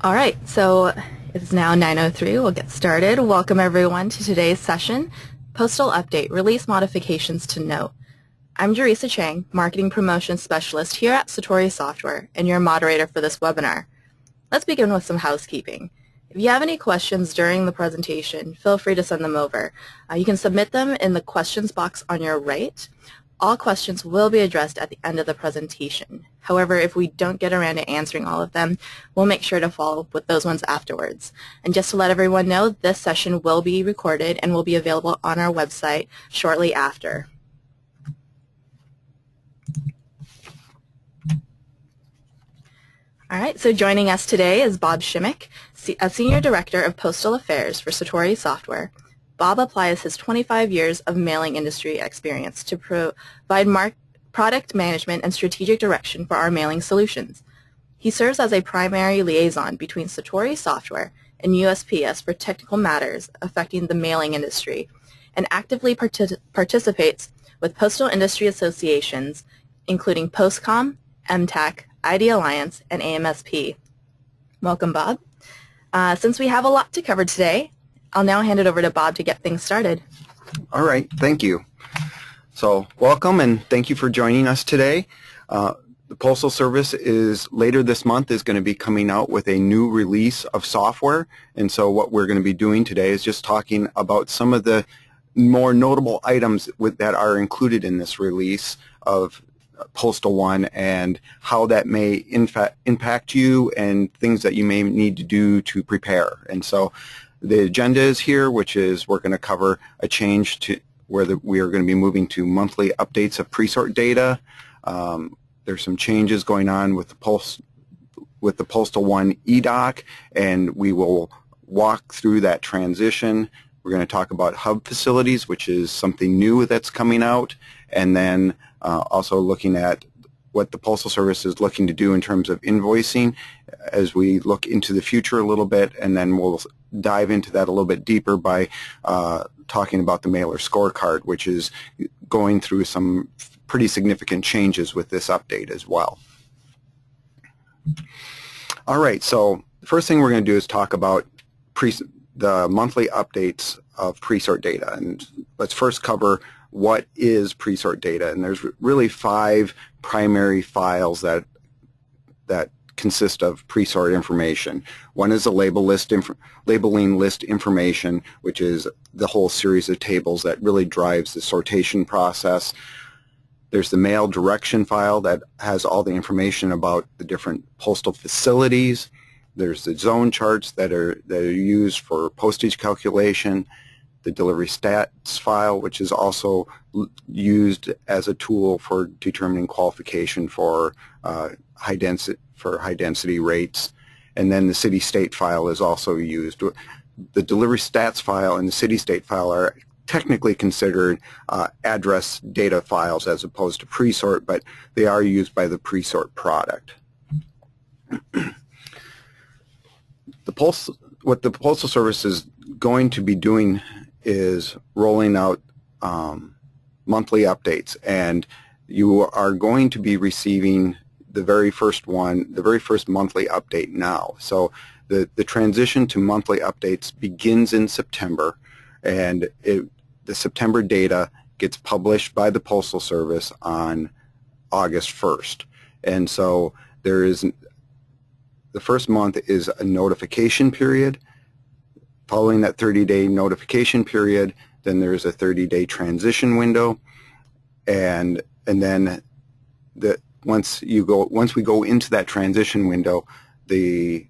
All right, so it's now 9:03. We'll get started. Welcome everyone to today's session, Postal Update, Release Modifications to Note. I'm Jerisa Chang, Marketing Promotion Specialist here at Satori Software, and your moderator for this webinar. Let's begin with some housekeeping. If you have any questions during the presentation, feel free to send them over. You can submit them in the questions box on your right. All questions will be addressed at the end of the presentation. However, if we don't get around to answering all of them, we'll make sure to follow up with those ones afterwards. And just to let everyone know, this session will be recorded and will be available on our website shortly after. All right, so joining us today is Bob Schimek, a Senior Director of Postal Affairs for Satori Software. Bob applies his 25 years of mailing industry experience to provide product management and strategic direction for our mailing solutions. He serves as a primary liaison between Satori Software and USPS for technical matters affecting the mailing industry and actively participates with postal industry associations including Postcom, MTAC, ID Alliance, and AMSP. Welcome, Bob. Since we have a lot to cover today, I'll now hand it over to Bob to get things started. All right, thank you. So welcome and thank you for joining us today. The Postal Service later this month is going to be coming out with a new release of software, and so what we're going to be doing today is just talking about some of the more notable items that are included in this release of PostalOne and how that may impact you and things that you may need to do to prepare. And so the agenda is here, which is we're going to cover a change to where we are going to be moving to monthly updates of Presort data. There's some changes going on with the PostalOne eDoc, and we will walk through that transition. We're going to talk about hub facilities, which is something new that's coming out, and then also looking at what the Postal Service is looking to do in terms of invoicing as we look into the future a little bit, and then we'll dive into that a little bit deeper by talking about the mailer scorecard, which is going through some pretty significant changes with this update as well. All right, so the first thing we're going to do is talk about the monthly updates of Presort data, and let's first cover what is Presort data. And there's really 5 primary files that consist of Presort information. One is the labeling list information, which is the whole series of tables that really drives the sortation process. There's the mail direction file that has all the information about the different postal facilities. There's the zone charts that are used for postage calculation. The delivery stats file, which is also used as a tool for determining qualification for high density rates, and then the city-state file is also used. The delivery stats file and the city-state file are technically considered address data files as opposed to Presort, but they are used by the Presort product. What the Postal Service is going to be doing is rolling out monthly updates, and you are going to be receiving the very first monthly update now. So the transition to monthly updates begins in September, and the September data gets published by the Postal Service on August 1st. And so the first month is a notification period. Following that 30-day notification period, then there's a 30-day transition window, and then once we go into that transition window, the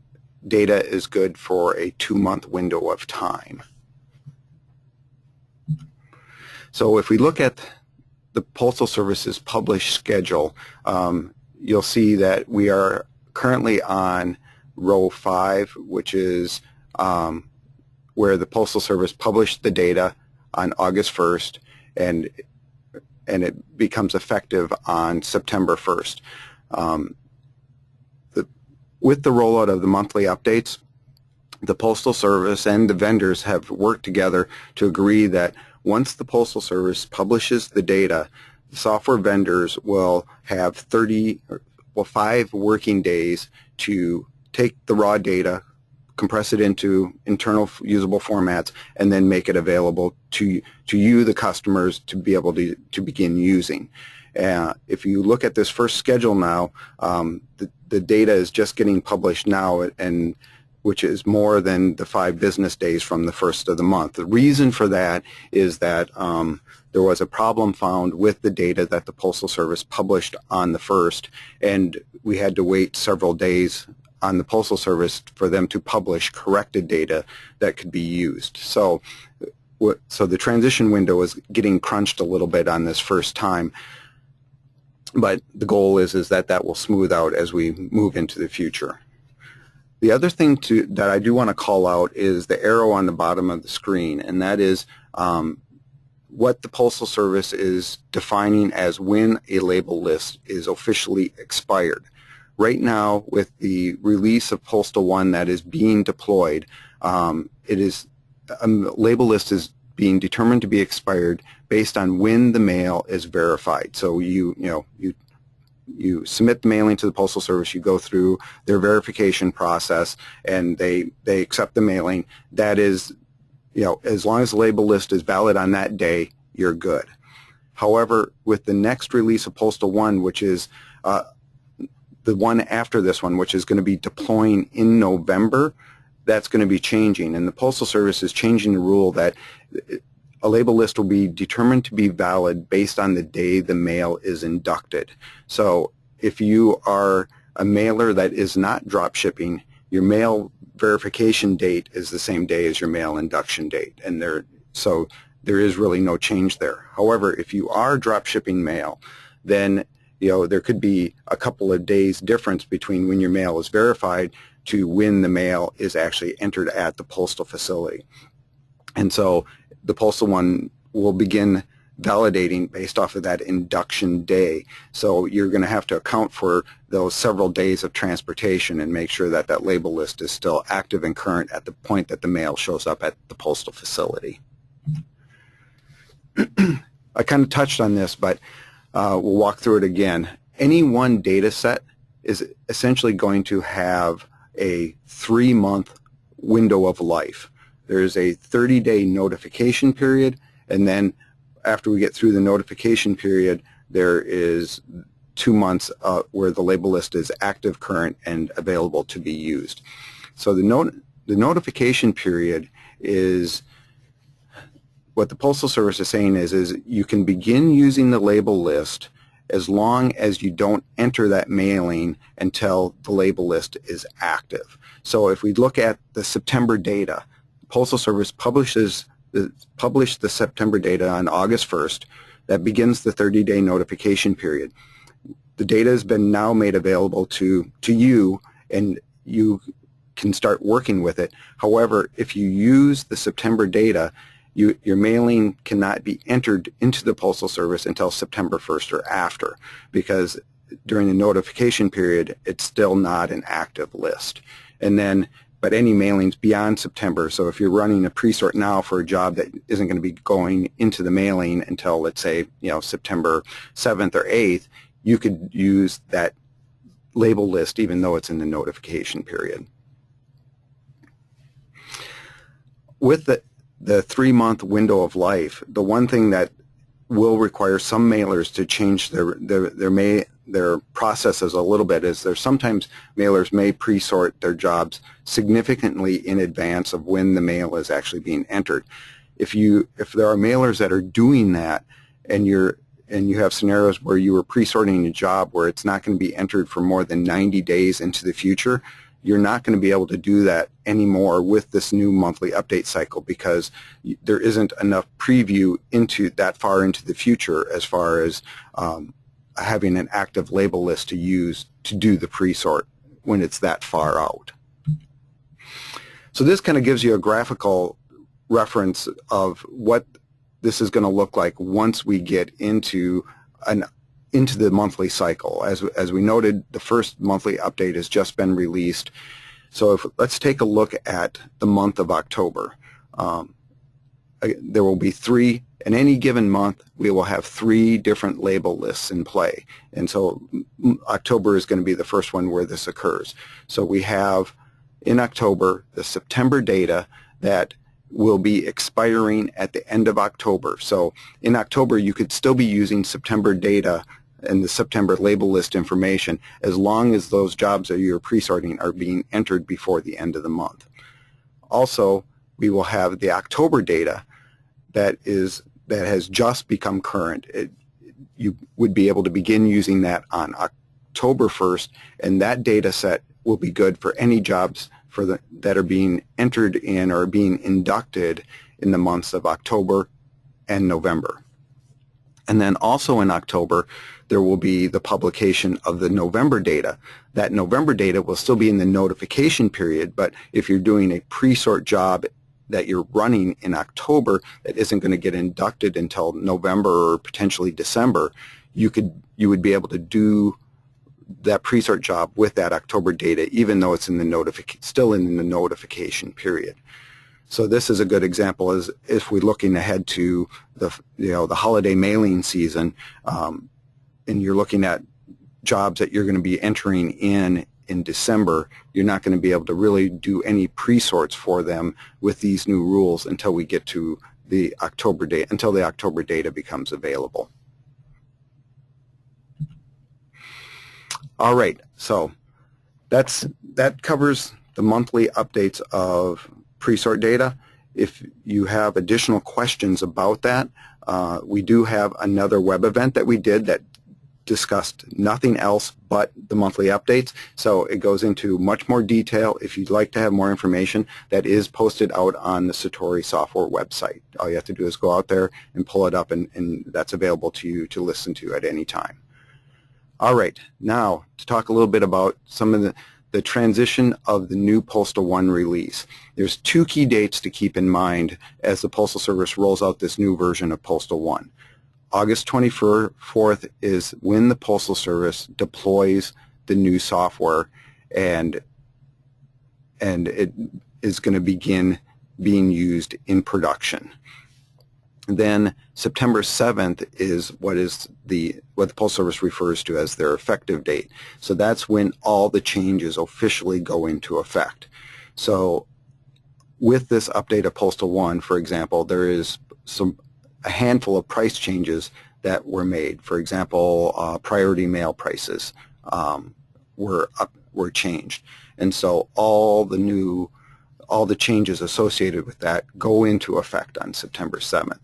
data is good for a 2-month window of time. So if we look at the Postal Service's published schedule, you'll see that we are currently on row 5, which is where the Postal Service published the data on August 1st, and it becomes effective on September 1st. With the rollout of the monthly updates, the Postal Service and the vendors have worked together to agree that once the Postal Service publishes the data, the software vendors will have 5 working days to take the raw data, compress it into internal usable formats, and then make it available to you, the customers, to be able to begin using. If you look at this first schedule now, the data is just getting published now, and which is more than the 5 business days from the first of the month. The reason for that is that there was a problem found with the data that the Postal Service published on the 1st, and we had to wait several days on the Postal Service for them to publish corrected data that could be used. So the transition window is getting crunched a little bit on this first time, but the goal is that will smooth out as we move into the future. The other thing that I do want to call out is the arrow on the bottom of the screen, and that is what the Postal Service is defining as when a label list is officially expired. Right now, with the release of PostalOne that is being deployed, a label list is being determined to be expired based on when the mail is verified. So you submit the mailing to the Postal Service, you go through their verification process, and they accept the mailing. That is, as long as the label list is valid on that day, you're good. However, with the next release of PostalOne, which is the one after this one, which is going to be deploying in November, that's going to be changing. And the Postal Service is changing the rule that a label list will be determined to be valid based on the day the mail is inducted. So if you are a mailer that is not drop shipping, your mail verification date is the same day as your mail induction date, and so there is really no change there. However, if you are drop shipping mail, then there could be a couple of days difference between when your mail is verified to when the mail is actually entered at the postal facility. And so the PostalOne will begin validating based off of that induction day. So you're going to have to account for those several days of transportation and make sure that that label list is still active and current at the point that the mail shows up at the postal facility. I kind of touched on this, but we'll walk through it again. Any one data set is essentially going to have a 3-month window of life. There's a 30-day notification period, and then after we get through the notification period, there is 2 months where the label list is active, current, and available to be used. So the notification period is what the Postal Service is saying is you can begin using the label list as long as you don't enter that mailing until the label list is active. So if we look at the September data, the Postal Service published the September data on August 1st. That begins the 30-day notification period. The data has been now made available to you, and you can start working with it. However, if you use the September data, your mailing cannot be entered into the Postal Service until September 1st or after, because during the notification period, it's still not an active list. And then, but any mailings beyond September, so if you're running a pre-sort now for a job that isn't going to be going into the mailing until, let's say, September 7th or 8th, you could use that label list even though it's in the notification period. With the 3-month window of life, the one thing that will require some mailers to change their processes a little bit is sometimes mailers may pre-sort their jobs significantly in advance of when the mail is actually being entered. If there are mailers that are doing that, and you have scenarios where you are pre-sorting a job where it's not going to be entered for more than 90 days into the future, you're not going to be able to do that anymore with this new monthly update cycle, because there isn't enough preview into that far into the future as far as having an active label list to use to do the pre-sort when it's that far out. So this kind of gives you a graphical reference of what this is going to look like once we get into the monthly cycle. As we noted, the first monthly update has just been released. So let's take a look at the month of October. There will be 3 in any given month, we will have 3 different label lists in play. And so October is going to be the first one where this occurs. So we have in October the September data that will be expiring at the end of October. So in October, you could still be using September data and the September label list information as long as those jobs that you're pre-sorting are being entered before the end of the month. Also, we will have the October data that has just become current. You would be able to begin using that on October 1st, and that data set will be good for any jobs that are being entered in or being inducted in the months of October and November. And then also in October, there will be the publication of the November data. That November data will still be in the notification period, but if you're doing a pre-sort job that you're running in October that isn't going to get inducted until November or potentially December, you would be able to do that pre-sort job with that October data, even though it's still in the notification period. So this is a good example as if we're looking ahead to the holiday mailing season, and you're looking at jobs that you're going to be entering in December. You're not going to be able to really do any pre-sorts for them with these new rules until we get to the October data, until the October data becomes available. All right, so that covers the monthly updates of pre-sort data. If you have additional questions about that, we do have another web event that we did that discussed nothing else but the monthly updates. So it goes into much more detail. If you'd like to have more information, that is posted out on the Satori software website. All you have to do is go out there and pull it up, and that's available to you to listen to at any time. All right, now to talk a little bit about some of the transition of the new PostalOne release. There's 2 key dates to keep in mind as the Postal Service rolls out this new version of PostalOne. August 24th is when the Postal Service deploys the new software, and it is going to begin being used in production. Then September 7th is what the Postal Service refers to as their effective date. So that's when all the changes officially go into effect. So with this update of PostalOne, for example, there is a handful of price changes that were made. For example, priority mail prices were changed, and so all the changes associated with that go into effect on September 7th.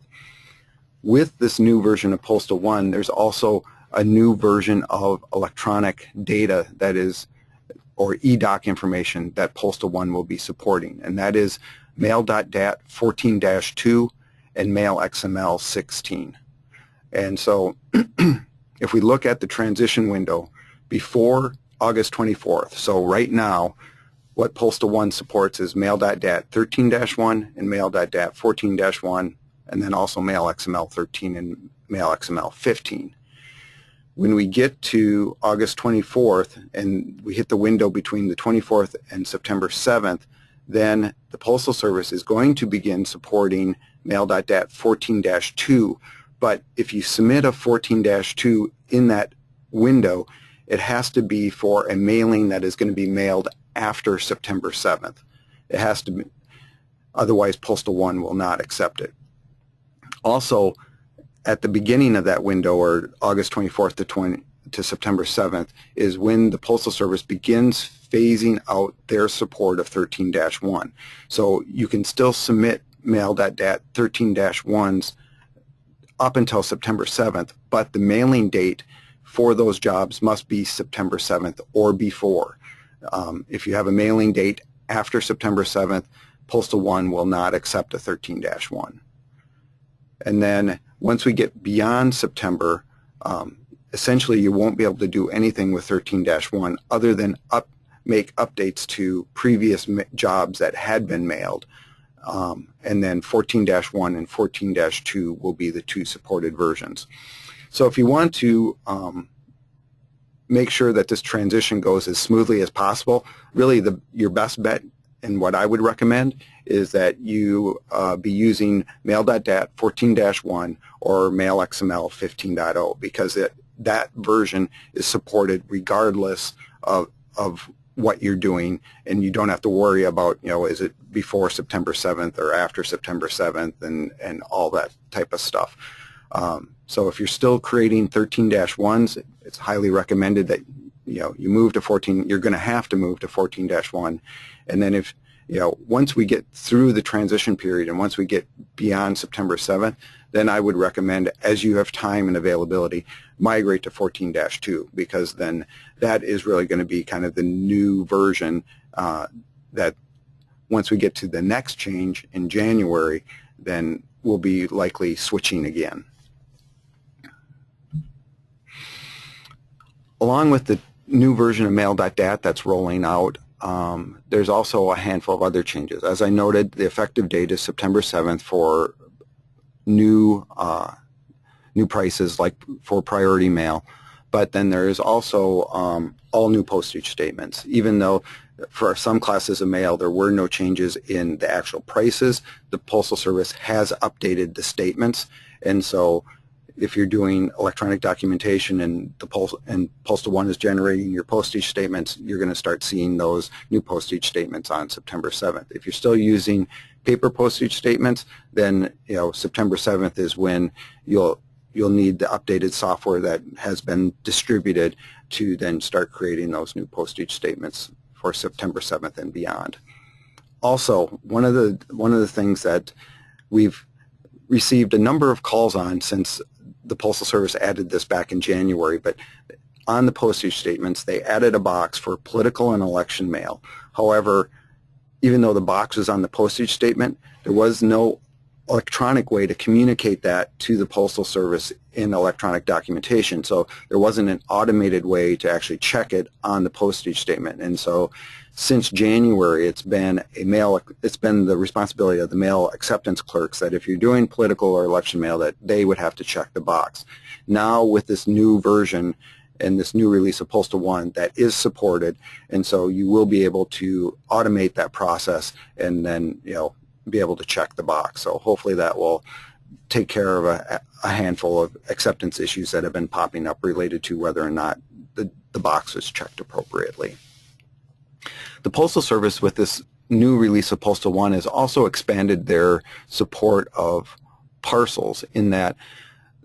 With this new version of PostalOne, there's also a new version of electronic data or eDoc information that PostalOne will be supporting, and that is Mail.dat 14-2 and Mail XML 16. And so if we look at the transition window before August 24th, so right now what PostalOne supports is Mail.dat 13-1 and Mail.dat 14-1, and then also Mail XML 13 and Mail XML 15. When we get to August 24th and we hit the window between the 24th and September 7th, then the Postal Service is going to begin supporting Mail.dat 14-2, but if you submit a 14-2 in that window, it has to be for a mailing that is going to be mailed after September 7th. It has to be, otherwise PostalOne will not accept it. Also, at the beginning of that window, or August 24th to September 7th, is when the Postal Service begins phasing out their support of 13-1. So you can still submit Mail.dat 13-1s up until September 7th, but the mailing date for those jobs must be September 7th or before. If you have a mailing date after September 7th, PostalOne will not accept a 13-1. And then once we get beyond September, essentially you won't be able to do anything with 13-1 other than make updates to previous jobs that had been mailed. And then 14-1 and 14-2 will be the 2 supported versions. So if you want to make sure that this transition goes as smoothly as possible, really your best bet and what I would recommend is that you be using mail.dat 14-1 or mail XML 15.0 because that version is supported regardless of what you're doing, and you don't have to worry about, is it before September 7th or after September 7th and all that type of stuff. So if you're still creating 13-1s, it's highly recommended that you move to 14. You're going to have to move to 14-1, and then if once we get through the transition period and once we get beyond September 7th, then I would recommend, as you have time and availability, migrate to 14-2, because then that is really going to be kind of the new version that once we get to the next change in January, then we'll be likely switching again. Along with the new version of mail.dat that's rolling out, there's also a handful of other changes. As I noted, the effective date is September 7th for new prices, like for priority mail, but then there is also all new postage statements. Even though for some classes of mail there were no changes in the actual prices, the Postal Service has updated the statements, and so if you're doing electronic documentation and PostalOne is generating your postage statements, you're going to start seeing those new postage statements on September 7th. If you're still using paper postage statements, then September 7th is when you'll need the updated software that has been distributed to then start creating those new postage statements for September 7th and beyond. Also, one of the things that we've received a number of calls on since the Postal Service added this back in January, but on the postage statements they added a box for political and election mail. However, even though the box was on the postage statement, there was no electronic way to communicate that to the Postal Service in electronic documentation, so there wasn't an automated way to actually check it on the postage statement. And so since January, it's been the responsibility of the mail acceptance clerks that if you're doing political or election mail, that they would have to check the box. Now with this new version and this new release of PostalOne, that is supported, and so you will be able to automate that process and then be able to check the box. So hopefully that will take care of a handful of acceptance issues that have been popping up related to whether or not the box was checked appropriately. The Postal Service, with this new release of PostalOne, has also expanded their support of parcels, in that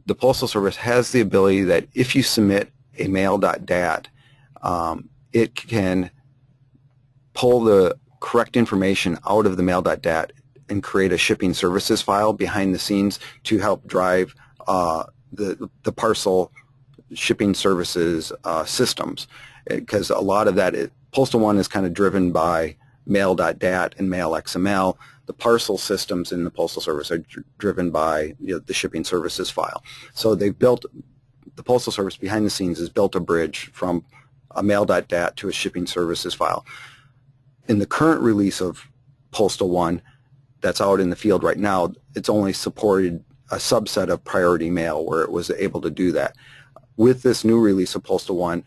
the Postal Service has the ability that if you submit a mail.dat, it can pull the correct information out of the mail.dat and create a shipping services file behind the scenes to help drive the parcel shipping services systems, because a lot of that PostalOne is kind of driven by mail.dat and mail XML. The parcel systems in the Postal Service are driven by the shipping services file. So the Postal Service behind the scenes has built a bridge from a mail.dat to a shipping services file. In the current release of PostalOne that's out in the field right now, it's only supported a subset of priority mail where it was able to do that. With this new release of PostalOne,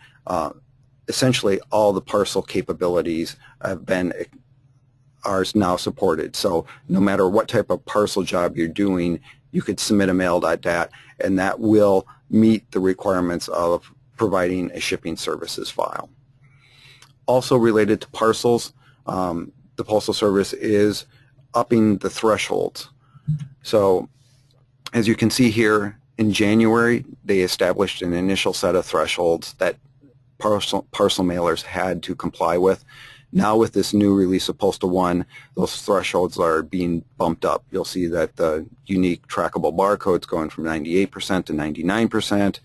essentially all the parcel capabilities are now supported. So no matter what type of parcel job you're doing, you could submit a mail.dat, and that will meet the requirements of providing a shipping services file. Also related to parcels, the Postal Service is upping the thresholds. So as you can see here, in January they established an initial set of thresholds that parcel mailers had to comply with. Now with this new release of PostalOne, those thresholds are being bumped up. You'll see that the unique trackable barcode's going from 98% to 99%,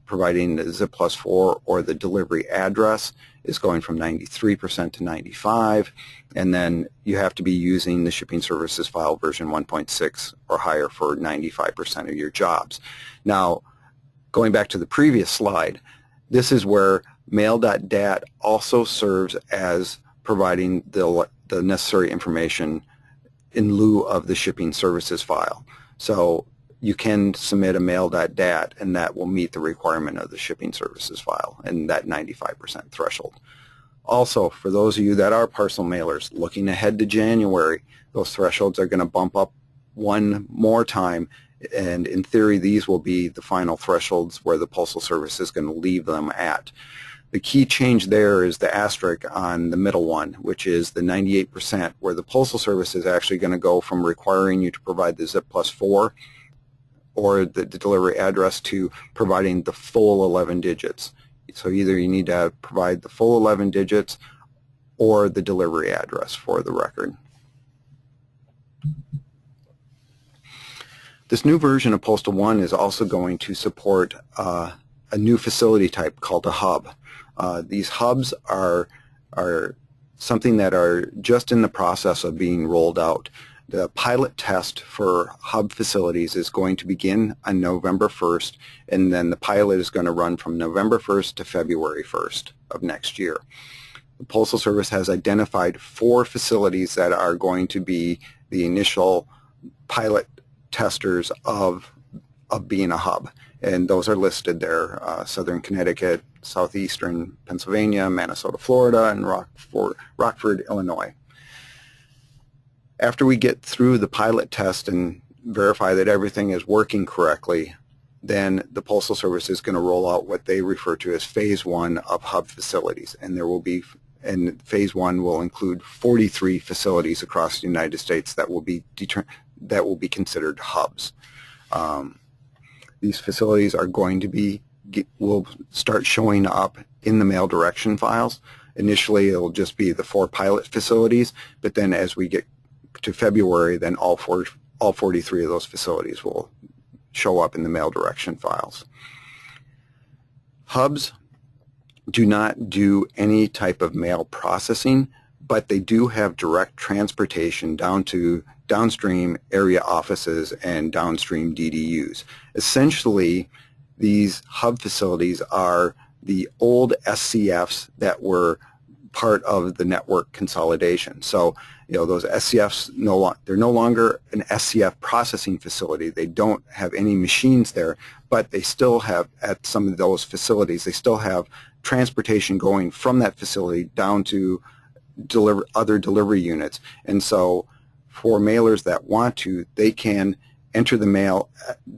providing the zip +4 or the delivery address is going from 93% to 95%, and then you have to be using the shipping services file version 1.6 or higher for 95% of your jobs. Now, going back to the previous slide, this is where mail.dat also serves as providing the necessary information in lieu of the shipping services file. So you can submit a mail.dat, and that will meet the requirement of the shipping services file and that 95% threshold. Also, for those of you that are parcel mailers, looking ahead to January, those thresholds are going to bump up one more time, and in theory these will be the final thresholds where the Postal Service is going to leave them at. The key change there is the asterisk on the middle one, which is the 98%, where the Postal Service is actually going to go from requiring you to provide the zip +4 or the delivery address to providing the full 11 digits. So either you need to provide the full 11 digits or the delivery address for the record. This new version of PostalOne is also going to support a new facility type called a hub. These hubs are something that are just in the process of being rolled out. The pilot test for hub facilities is going to begin on November 1st, and then the pilot is going to run from November 1st to February 1st of next year. The Postal Service has identified 4 facilities that are going to be the initial pilot testers of being a hub, and those are listed there: Southern Connecticut, Southeastern Pennsylvania, Minnesota, Florida, and Rockford, Illinois. After we get through the pilot test and verify that everything is working correctly, then the Postal Service is going to roll out what they refer to as Phase 1 of hub facilities, and Phase 1 will include 43 facilities across the United States that will be considered hubs. These facilities are going to will start showing up in the mail direction files. Initially, it'll just be the 4 pilot facilities, but then as we get to February, then all 43 of those facilities will show up in the mail direction files. Hubs do not do any type of mail processing, but they do have direct transportation down to downstream area offices and downstream DDUs. Essentially, these hub facilities are the old SCFs that were part of the network consolidation. So, those SCFs, they're no longer an SCF processing facility. They don't have any machines there, but they still have, at some of those facilities, they still have transportation going from that facility down to other delivery units. And so for mailers that want to, they can enter the mail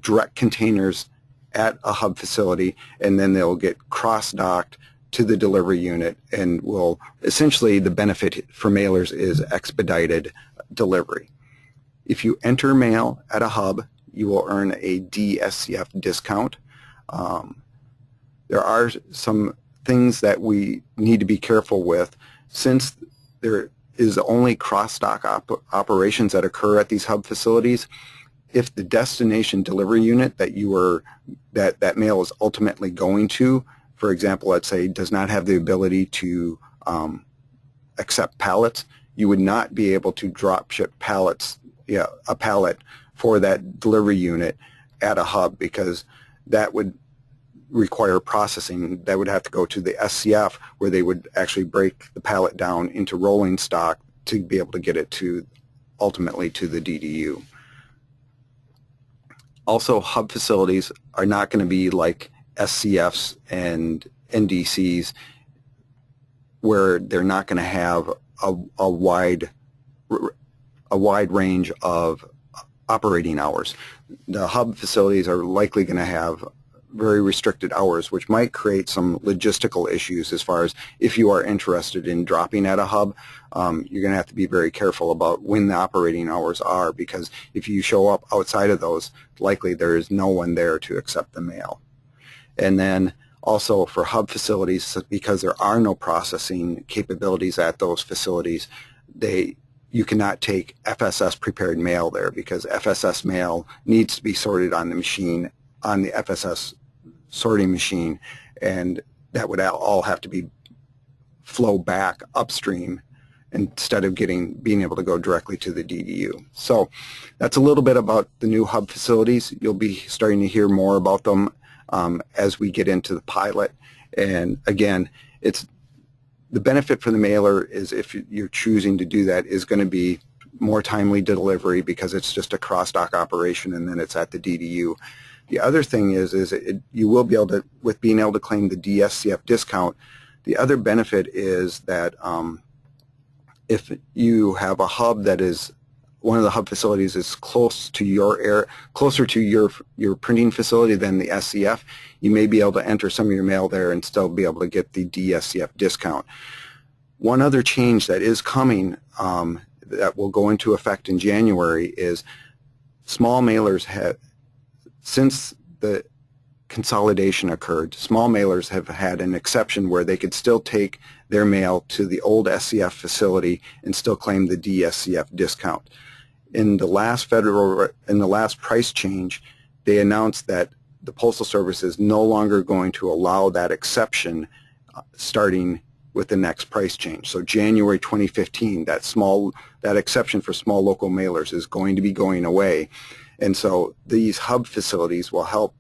direct containers at a hub facility, and then they'll get cross-docked to the delivery unit, and will essentially, the benefit for mailers is expedited delivery. If you enter mail at a hub, you will earn a DSCF discount. There are some things that we need to be careful with, since there is only cross-dock operations that occur at these hub facilities. If the destination delivery unit that mail is ultimately going to, for example, let's say, does not have the ability to accept pallets, you would not be able to drop ship a pallet for that delivery unit at a hub, because that would require processing. That would have to go to the SCF, where they would actually break the pallet down into rolling stock to be able to get it ultimately to the DDU. Also, hub facilities are not going to be like SCFs and NDCs, where they're not going to have a wide range of operating hours. The hub facilities are likely going to have very restricted hours, which might create some logistical issues as far as if you are interested in dropping at a hub. You're going to have to be very careful about when the operating hours are, because if you show up outside of those, likely there is no one there to accept the mail. And then also for hub facilities, because there are no processing capabilities at those facilities, you cannot take FSS prepared mail there, because FSS mail needs to be sorted on the machine, on the FSS sorting machine, and that would all have to flow back upstream instead of being able to go directly to the DDU. So that's a little bit about the new hub facilities. You'll be starting to hear more about them as we get into the pilot. And again, the benefit for the mailer is, if you're choosing to do that, is going to be more timely delivery, because it's just a cross-dock operation and then it's at the DDU. The other thing is you will be able to, with being able to claim the DSCF discount, The other benefit is that if you have a hub that is, one of the hub facilities is closer to your printing facility than the SCF, you may be able to enter some of your mail there and still be able to get the DSCF discount. One other change that is coming that will go into effect in January is small mailers have, since the consolidation occurred, small mailers have had an exception where they could still take their mail to the old SCF facility and still claim the DSCF discount. In the last price change, they announced that the Postal Service is no longer going to allow that exception starting with the next price change. So January 2015, that exception for small local mailers is going to be going away. And so these hub facilities will help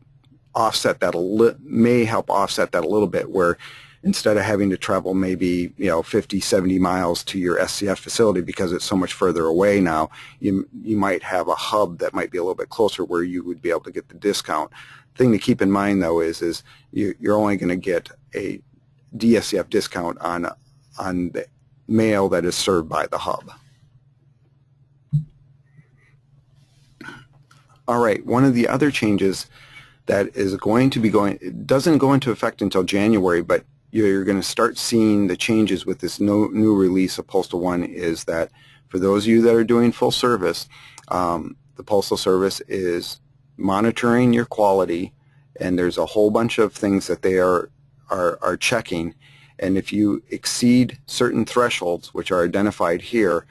offset that, may help offset that a little bit, where instead of having to travel maybe 50, 70 miles to your SCF facility because it's so much further away now, you might have a hub that might be a little bit closer where you would be able to get the discount. The thing to keep in mind though is you're only going to get a DSCF discount on the mail that is served by the hub. All right, one of the other changes that is going to be it doesn't go into effect until January, but you're going to start seeing the changes with this new release of PostalOne, is that for those of you that are doing full service, the Postal Service is monitoring your quality, and there's a whole bunch of things that they are checking, and if you exceed certain thresholds, which are identified here,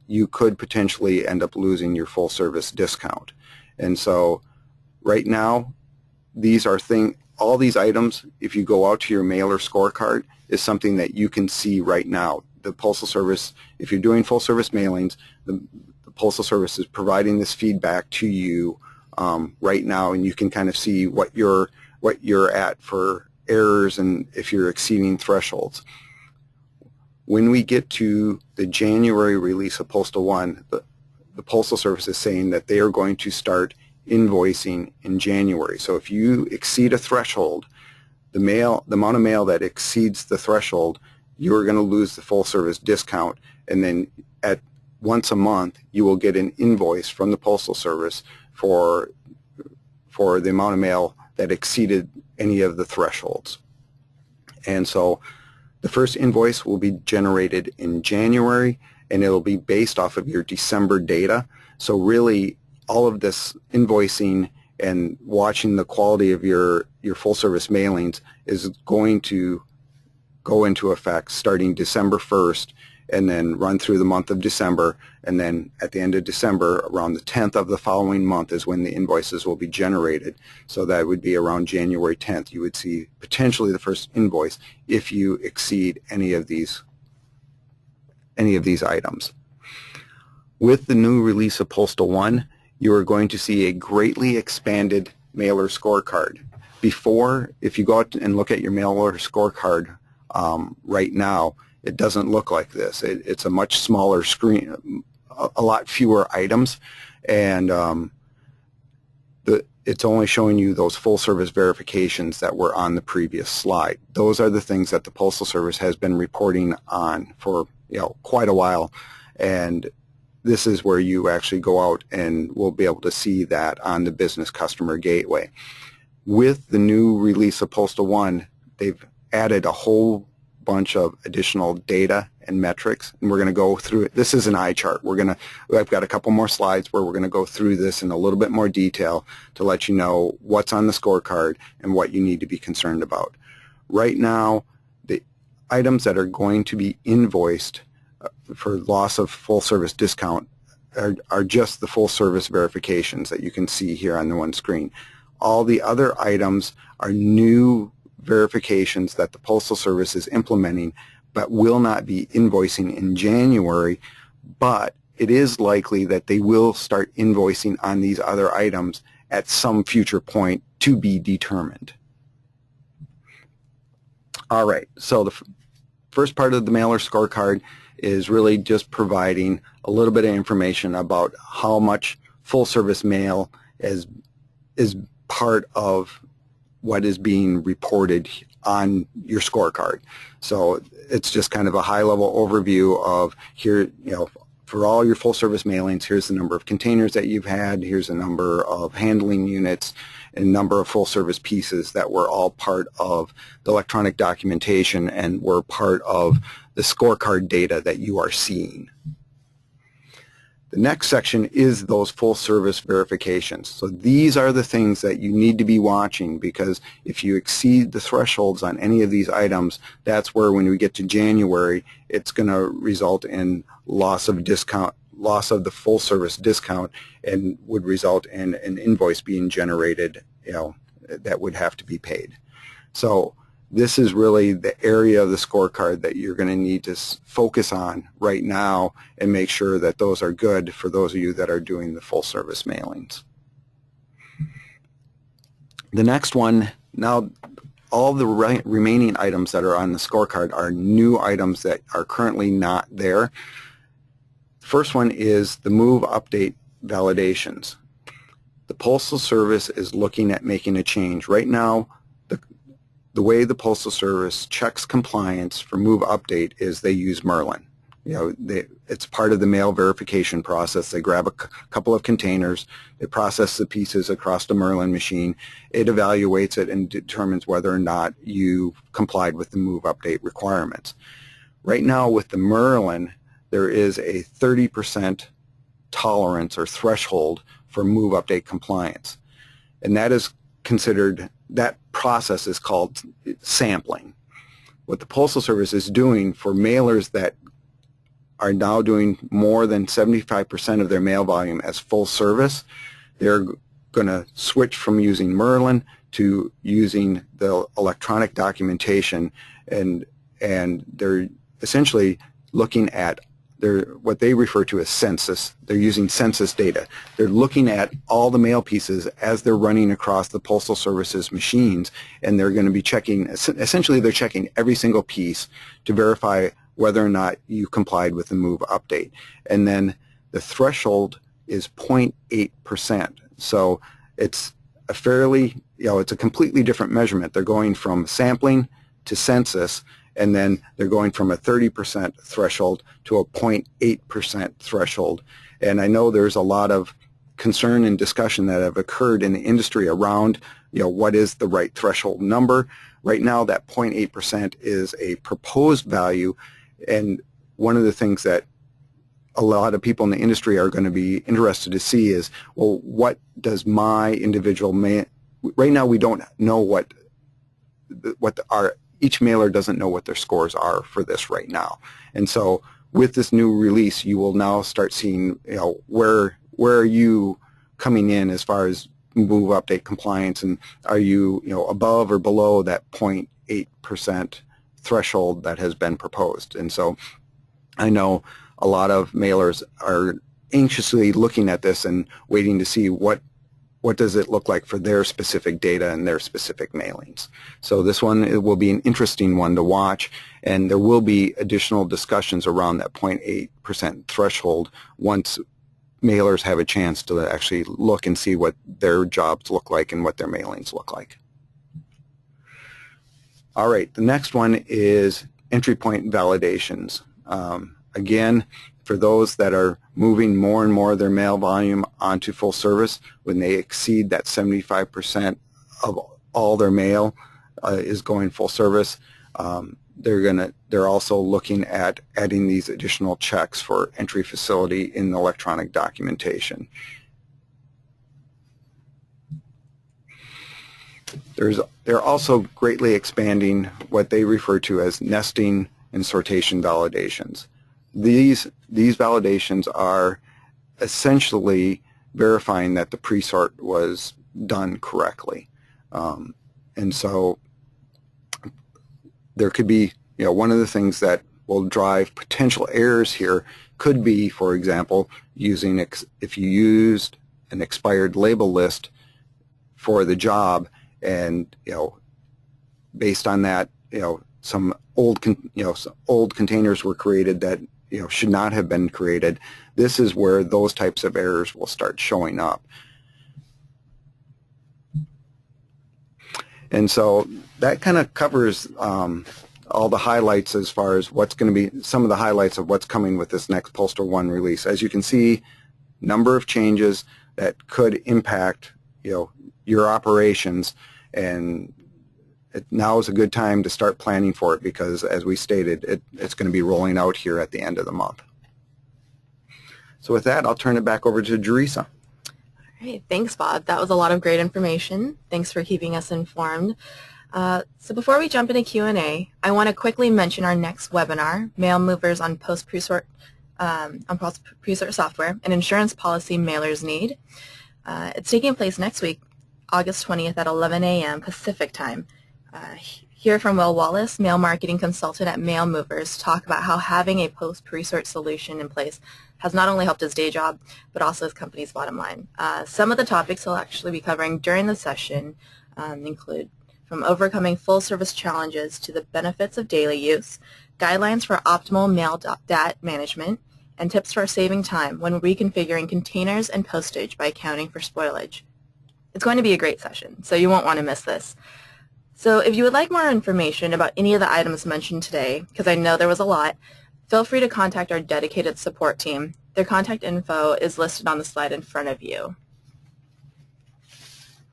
you could potentially end up losing your full service discount. And so right now, all these items, if you go out to your mailer scorecard, is something that you can see right now. The Postal Service, if you're doing full service mailings, the Postal Service is providing this feedback to you right now, and you can kind of see what you're at for errors and if you're exceeding thresholds. When we get to the January release of PostalOne, the Postal Service is saying that they are going to start invoicing in January. So if you exceed a threshold, the amount of mail that exceeds the threshold, you're going to lose the full service discount, and then once a month you will get an invoice from the Postal Service for the amount of mail that exceeded any of the thresholds. And so the first invoice will be generated in January, and it'll be based off of your December data. So really, all of this invoicing and watching the quality of your full service mailings is going to go into effect starting December 1st, and then run through the month of December, and then at the end of December, around the 10th of the following month is when the invoices will be generated. So that would be around January 10th. You would see potentially the first invoice if you exceed any of these items. With the new release of PostalOne, you are going to see a greatly expanded mailer scorecard. Before, if you go out and look at your mailer scorecard right now, it doesn't look like this. It's a much smaller screen, a lot fewer items, and it's only showing you those full service verifications that were on the previous slide. Those are the things that the Postal Service has been reporting on for quite a while, and this is where you actually go out and will be able to see that on the Business Customer Gateway. With the new release of PostalOne, they've added a whole bunch of additional data and metrics, and we're going to go through it. This is an eye chart. I've got a couple more slides where we're going to go through this in a little bit more detail to let you know what's on the scorecard and what you need to be concerned about. Right now, the items that are going to be invoiced for loss of full service discount are just the full service verifications that you can see here on the one screen. All the other items are new verifications that the Postal Service is implementing, but will not be invoicing in January, but it is likely that they will start invoicing on these other items at some future point to be determined. All right, so the first part of the mailer scorecard is really just providing a little bit of information about how much full service mail is part of what is being reported on your scorecard. So it's just kind of a high-level overview of here, for all your full-service mailings, here's the number of containers that you've had, here's the number of handling units, and number of full-service pieces that were all part of the electronic documentation and were part of the scorecard data that you are seeing. The next section is those full-service verifications. So these are the things that you need to be watching, because if you exceed the thresholds on any of these items, that's where when we get to January, it's going to result in loss of discount, loss of the full-service discount, and would result in an invoice being generated, that would have to be paid. So this is really the area of the scorecard that you're going to need to focus on right now and make sure that those are good for those of you that are doing the full service mailings. The next one, now all the remaining items that are on the scorecard are new items that are currently not there. First one is the move update validations. The Postal Service is looking at making a change. Right now, the way the Postal Service checks compliance for move update is they use Merlin. It's part of the mail verification process. They grab a couple of containers, they process the pieces across the Merlin machine, it evaluates it and determines whether or not you complied with the move update requirements. Right now with the Merlin, there is a 30% tolerance or threshold for move update compliance. And that is considered, that process is called sampling. What the Postal Service is doing for mailers that are now doing more than 75% of their mail volume as full service, they're going to switch from using Merlin to using the electronic documentation, and they're essentially looking at what they refer to as census. They're using census data. They're looking at all the mail pieces as they're running across the Postal Service's machines, and they're going to be checking, essentially they're checking every single piece to verify whether or not you complied with the move update. And then the threshold is 0.8%. So it's a fairly, it's a completely different measurement. They're going from sampling to census, and then they're going from a 30% threshold to a 0.8% threshold. And I know there's a lot of concern and discussion that have occurred in the industry around, what is the right threshold number. Right now, that 0.8% is a proposed value, and one of the things that a lot of people in the industry are going to be interested to see is, well, what does my individual right now we don't know what each mailer doesn't know what their scores are for this right now. And so with this new release, you will now start seeing, where are you coming in as far as move update compliance, and are you, above or below that 0.8% threshold that has been proposed. And so I know a lot of mailers are anxiously looking at this and waiting to see what does it look like for their specific data and their specific mailings. So this one, it will be an interesting one to watch, and there will be additional discussions around that 0.8% threshold once mailers have a chance to actually look and see what their jobs look like and what their mailings look like. All right, the next one is entry point validations. Again, for those that are moving more and more of their mail volume onto full service, when they exceed that 75% of all their mail is going full service, they're also looking at adding these additional checks for entry facility in the electronic documentation. They're also greatly expanding what they refer to as nesting and sortation validations. These validations are essentially verifying that the pre-sort was done correctly. And so there could be, one of the things that will drive potential errors here could be, for example, if you used an expired label list for the job, and based on that, some old containers were created that should not have been created. This is where those types of errors will start showing up. And so that kind of covers all the highlights as far as what's going to be, some of the highlights of what's coming with this next PostalOne release. As you can see, number of changes that could impact, your operations, and now is a good time to start planning for it because, as we stated, it's going to be rolling out here at the end of the month. So with that, I'll turn it back over to Jerisa. All right, thanks, Bob. That was a lot of great information. Thanks for keeping us informed. So before we jump into Q&A, I want to quickly mention our next webinar, Mail Movers on Presort Software, an Insurance Policy Mailer's Need. It's taking place next week, August 20th at 11 a.m. Pacific Time. Hear from Will Wallace, Mail Marketing Consultant at Mail Movers, talk about how having a post-Presort solution in place has not only helped his day job, but also his company's bottom line. Some of the topics he'll actually be covering during the session include from overcoming full-service challenges to the benefits of daily use, guidelines for optimal mail data management, and tips for saving time when reconfiguring containers and postage by accounting for spoilage. It's going to be a great session, so you won't want to miss this. So if you would like more information about any of the items mentioned today, because I know there was a lot, feel free to contact our dedicated support team. Their contact info is listed on the slide in front of you.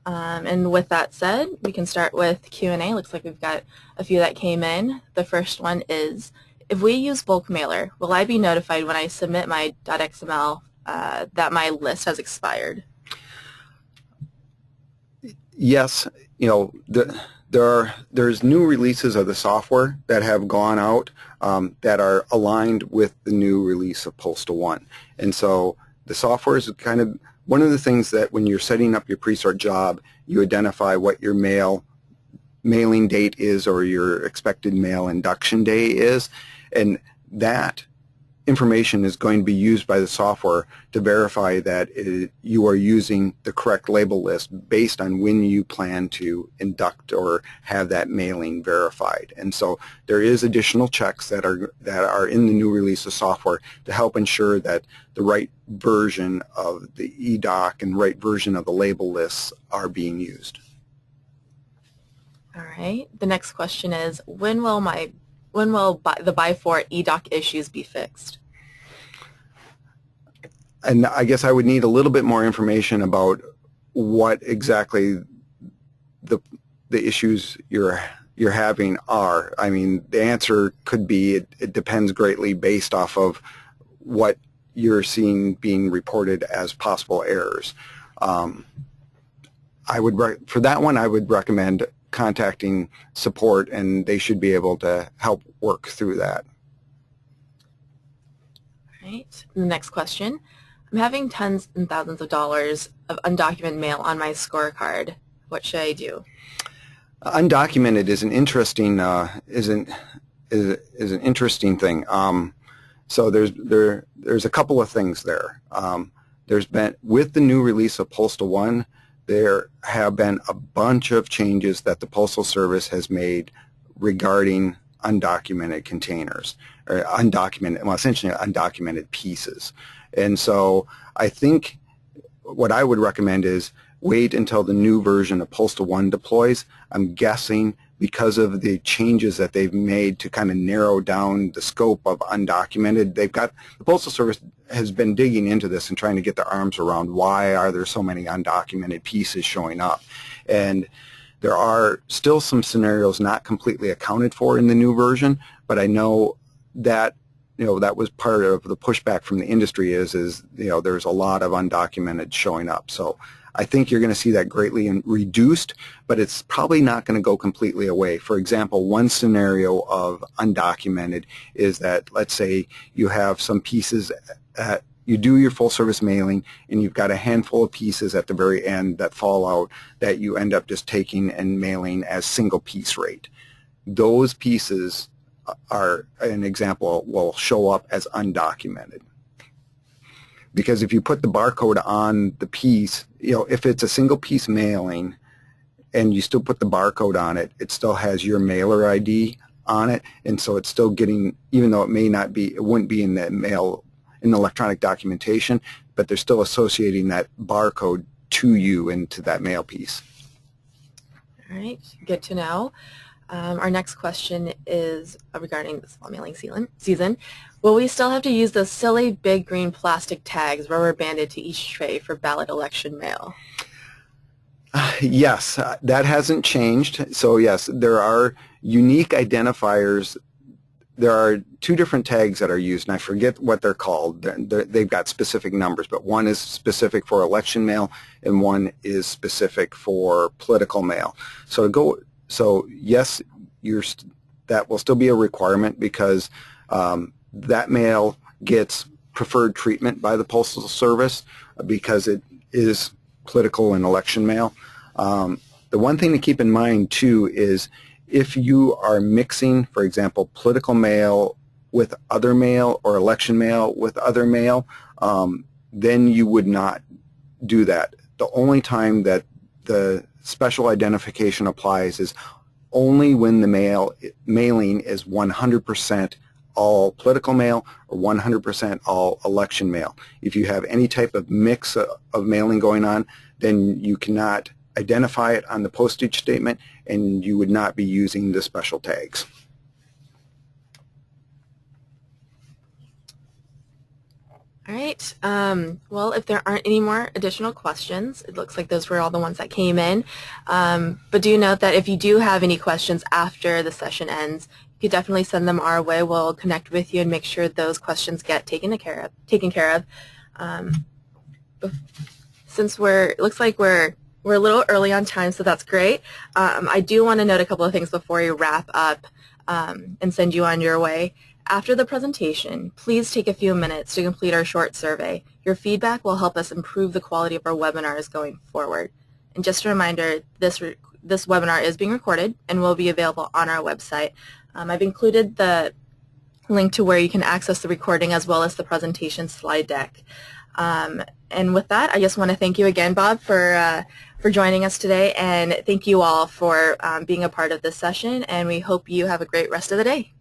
And with that said, we can start with Q&A. Looks like we've got a few that came in. The first one is, if we use bulk mailer, will I be notified when I submit my .xml that my list has expired? Yes, there's new releases of the software that have gone out that are aligned with the new release of PostalOne. And so the software is kind of one of the things that when you're setting up your Presort job, you identify what your mailing date is or your expected mail induction day is, and that information is going to be used by the software to verify that you are using the correct label list based on when you plan to induct or have that mailing verified. And so there is additional checks that are in the new release of software to help ensure that the right version of the eDoc and right version of the label lists are being used. All right. The next question is, when will the by-for eDoc issues be fixed? And I guess I would need a little bit more information about what exactly the issues you're having are. I mean, the answer could be it depends greatly based off of what you're seeing being reported as possible errors. For that one, I would recommend contacting support, and they should be able to help work through that. All right. The next question. I'm having tons and thousands of dollars of undocumented mail on my scorecard. What should I do? Undocumented is an interesting is an interesting thing. So there's a couple of things there. There's been, with the new release of PostalOne, there have been a bunch of changes that the Postal Service has made regarding undocumented containers, or essentially undocumented pieces. And so I think what I would recommend is wait until the new version of PostalOne deploys. I'm guessing because of the changes that they've made to kind of narrow down the scope of undocumented, the Postal Service has been digging into this and trying to get their arms around why are there so many undocumented pieces showing up. And there are still some scenarios not completely accounted for in the new version, but I know that that was part of the pushback from the industry is there's a lot of undocumented showing up. So I think you're going to see that greatly reduced, but it's probably not going to go completely away. For example, one scenario of undocumented is that, let's say you have some pieces you do your full service mailing and you've got a handful of pieces at the very end that fall out that you end up just taking and mailing as single piece rate. Those pieces are an example will show up as undocumented. Because if you put the barcode on the piece, if it's a single piece mailing and you still put the barcode on it, it still has your mailer ID on it, and so it's still getting, even though it wouldn't be in the in the electronic documentation, but they're still associating that barcode to you into that mail piece. All All right, good to know. Our next question is regarding this fall mailing season. Will we still have to use those silly big green plastic tags rubber banded to each tray for ballot election mail? Yes, that hasn't changed. So yes, there are unique identifiers. There are two different tags that are used, and I forget what they're called. They've got specific numbers, but one is specific for election mail and one is specific for political mail. So yes, that will still be a requirement because that mail gets preferred treatment by the Postal Service because it is political and election mail. The one thing to keep in mind too is if you are mixing, for example, political mail with other mail or election mail with other mail, then you would not do that. The only time that the special identification applies is only when the mailing is 100% all political mail or 100% all election mail. If you have any type of mix of mailing going on, then you cannot identify it on the postage statement and you would not be using the special tags. All right. Well, if there aren't any more additional questions, it looks like those were all the ones that came in. But do note that if you do have any questions after the session ends, you could definitely send them our way. We'll connect with you and make sure those questions get taken care of. Since it looks like we're a little early on time, so that's great. I do want to note a couple of things before we wrap up and send you on your way. After the presentation, please take a few minutes to complete our short survey. Your feedback will help us improve the quality of our webinars going forward. And just a reminder, this webinar is being recorded and will be available on our website. I've included the link to where you can access the recording as well as the presentation slide deck. And with that, I just want to thank you again, Bob, for joining us today, and thank you all for being a part of this session, and we hope you have a great rest of the day.